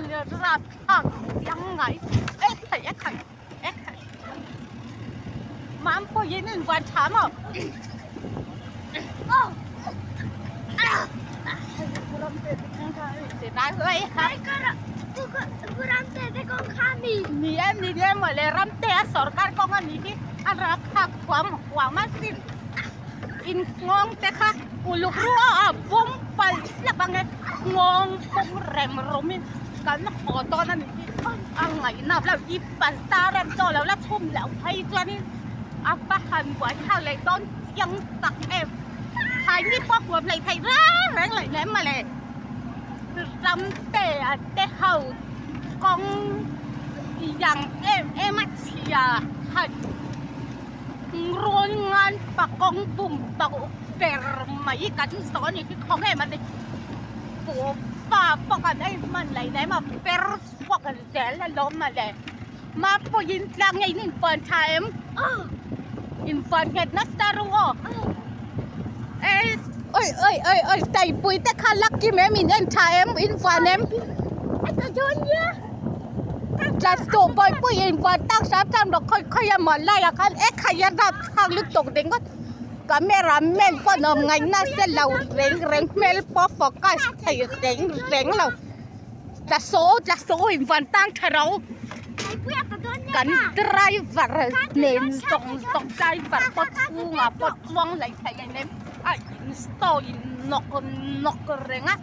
mà ra thằng yang ngày thầy mà em có gì nên quan trọng không thì nói vậy hả tu ramte de con kami ni em mà le ramte a sarkar ko nga ni an rakha kwam masin in ngong te kha uluk ruwa bum pal labang ngong pum rem romin kan ko to na ni ang ngai na la i pasta rem to la thum la hai chani apa han wa ha le don yang tak em hai ni pok wa lại thầy ráng lại ném mà le rắm tè hầu con yang em mắt chia hạt rồi ngan bạc con bùm tàu bèr mấy cắn gió như cái không em mà đi bộ và bọc ở đây mà lấy đấy mà bèr bọc ở đây là lốm mà để mà po in lang ngay in phần time in phần hết nát ta luôn ơi tay bụi ta khá lắc kia mẹ mình anh trai em in phần em anh ta chôn nhá là số bụi bụi in phần tác sát trăm được khơi mà lại à khăn ếch khai ra hàng lúc tục đến có camera men phần ôm ngay na sẽ lâu rèn mail pop focus thầy rèn lâu là số in phần tăng thở đâu cảnh driver nên tổng driver pot chuông lại thầy anh em ai install in knock rèn á